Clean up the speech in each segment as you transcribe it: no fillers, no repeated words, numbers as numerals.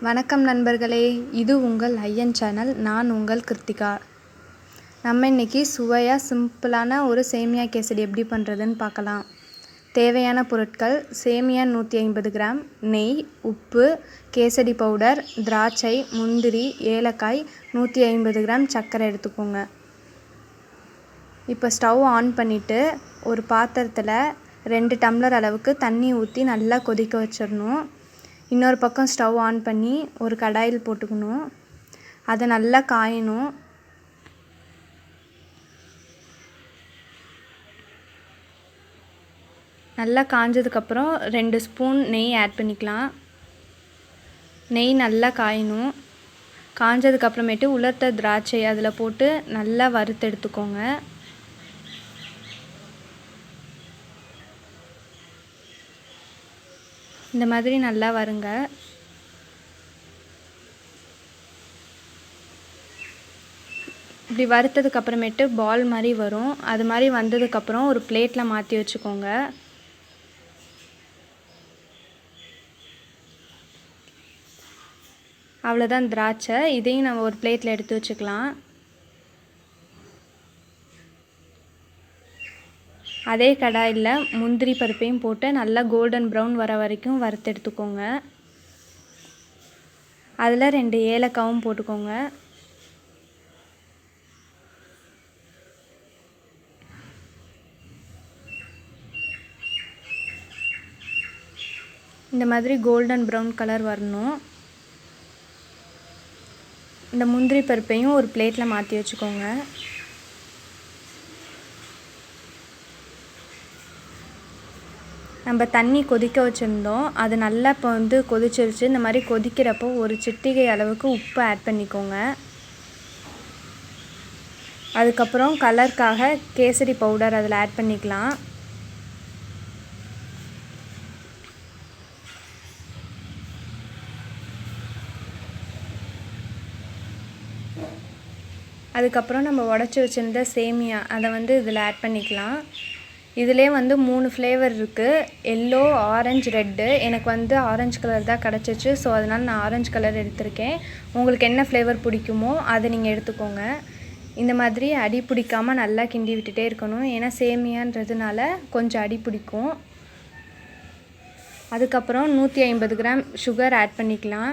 வணக்கம் நண்பர்களே, இது உங்கள் ஐயன் சேனல். நான் உங்கள் கிருத்திகா. நம்ம இன்றைக்கி சுவையாக சிம்பிளான ஒரு சேமியா கேசரி எப்படி பண்ணுறதுன்னு பார்க்கலாம். தேவையான பொருட்கள்: சேமியா 150 கிராம், நெய், உப்பு, கேசரி பவுடர், திராட்சை, முந்திரி, ஏலக்காய், 150 கிராம் சர்க்கரை எடுத்துக்கோங்க. இப்போ ஸ்டவ் ஆன் பண்ணிவிட்டு ஒரு பாத்திரத்தில் 2 டம்ளர் அளவுக்கு தண்ணி ஊற்றி நல்லா கொதிக்க வச்சிடணும். இன்னொரு பக்கம் ஸ்டவ் ஆன் பண்ணி ஒரு கடாயில் போட்டுக்கணும். அதை நல்லா காயணும். நல்லா காஞ்சதுக்கப்புறம் 2 ஸ்பூன் நெய் ஆட் பண்ணிக்கலாம். நெய் நல்லா காயணும். காஞ்சதுக்கப்புறமேட்டு உலர்த்த திராட்சை அதில் போட்டு நல்லா வறுத்து எடுத்துக்கோங்க. இந்த மாதிரி நல்லா வருங்க. இப்படி வறுத்ததுக்கப்புறமேட்டு பால் மாதிரி வரும். அது மாதிரி வந்ததுக்கப்புறம் ஒரு பிளேட்டில் மாற்றி வச்சுக்கோங்க. அவ்வளோதான் திராட்சை. இதையும் நம்ம ஒரு பிளேட்டில் எடுத்து வச்சுக்கலாம். அதே கடாயில் முந்திரி பருப்பையும் போட்டு நல்லா கோல்டன் ப்ரௌன் வர வரைக்கும் வறுத்து எடுத்துக்கோங்க. அதில் 2 ஏலக்காவும் போட்டுக்கோங்க. இந்த மாதிரி கோல்டன் ப்ரௌன் கலர் வரணும். இந்த முந்திரி பருப்பையும் ஒரு பிளேட்டில் மாற்றி வச்சுக்கோங்க. நம்ம தண்ணி கொதிக்க வச்சுருந்தோம். அது நல்லா இப்போ கொதிச்சிருச்சு. இந்த மாதிரி கொதிக்கிறப்போ ஒரு சிட்டிகை அளவுக்கு உப்பு ஆட் பண்ணிக்கோங்க. அதுக்கப்புறம் கலருக்காக கேசரி பவுடர் அதில் ஆட் பண்ணிக்கலாம். அதுக்கப்புறம் நம்ம உடச்சி வச்சுருந்த சேமியா அதை இதில் ஆட் பண்ணிக்கலாம். இதிலே 3 ஃப்ளேவர் இருக்குது: எல்லோ, ஆரஞ்சு, ரெட்டு. எனக்கு ஆரஞ்சு கலர் தான் கிடச்சிச்சு. ஸோ அதனால் நான் ஆரஞ்சு கலர் எடுத்திருக்கேன். உங்களுக்கு என்ன ஃப்ளேவர் பிடிக்குமோ அதை நீங்கள் எடுத்துக்கோங்க. இந்த மாதிரி அடி பிடிக்காமல் நல்லா கிண்டி விட்டுட்டே இருக்கணும். ஏன்னா சேமியான்றதுனால கொஞ்சம் அடி பிடிக்கும். அதுக்கப்புறம் 150 கிராம் சுகர் ஆட் பண்ணிக்கலாம்.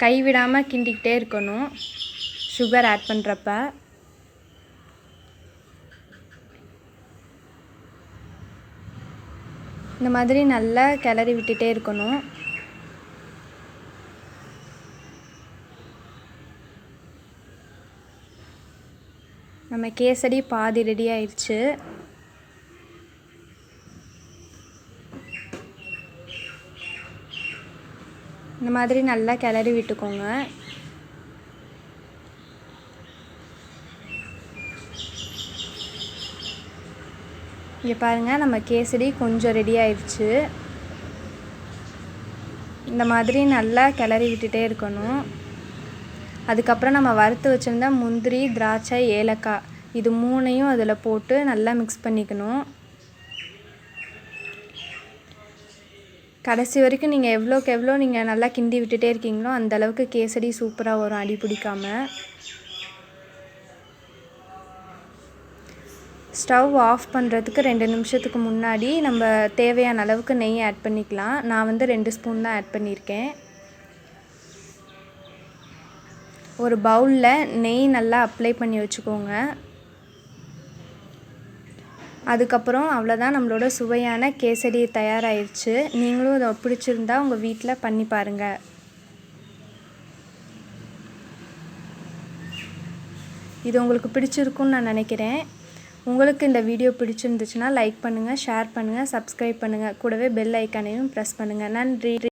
கைவிடாமல் கிண்டிக்கிட்டே இருக்கணும் சுகர் ஆட் பண்ணுறப்ப. இந்த மாதிரி நல்லா கிளறி விட்டுட்டே இருக்கணும். நம்ம கேசரி பாதி ரெடி ஆயிடுச்சு. இந்த மாதிரி நல்லா கிளறி விட்டுக்கோங்க. இங்கே பாருங்கள், நம்ம கேசரி கொஞ்சம் ரெடி ஆயிடுச்சு. இந்த மாதிரி நல்லா கிளறி விட்டுட்டே இருக்கணும். அதுக்கப்புறம் நம்ம வறுத்து வச்சுருந்த முந்திரி, திராட்சை, ஏலக்காய் இது 3ஐயும் அதில் போட்டு நல்லா மிக்ஸ் பண்ணிக்கணும். கடைசி வரைக்கும் நீங்கள் எவ்வளோக்கு எவ்வளோ நீங்கள் நல்லா கிண்டி விட்டுட்டே இருக்கீங்களோ அந்தளவுக்கு கேசரி சூப்பராக வரும், அடி பிடிக்காமல். ஸ்டவ் ஆஃப் பண்ணுறதுக்கு 2 நிமிஷத்துக்கு முன்னாடி நம்ம தேவையான அளவுக்கு நெய் ஆட் பண்ணிக்கலாம். நான் 2 ஸ்பூன் தான் ஆட் பண்ணியிருக்கேன். ஒரு பவுலில் நெய் நல்லா அப்ளை பண்ணி வச்சுக்கோங்க. அதுக்கப்புறம் அவ்வளோதான், நம்மளோட சுவையான கேசரி தயாராகிடுச்சு. நீங்களும் இதை பிடிச்சிருந்தா உங்கள் வீட்டில் பண்ணி பாருங்கள். இது உங்களுக்கு பிடிச்சிருக்குன்னு நான் நினைக்கிறேன். உங்களுக்கு இந்த வீடியோ பிடிச்சிருந்துச்சுன்னா லைக் பண்ணுங்கள், ஷேர் பண்ணுங்கள், சப்ஸ்கிரைப் பண்ணுங்கள். கூடவே பெல் ஐக்கானையும் ப்ரெஸ் பண்ணுங்கள். நன்றி.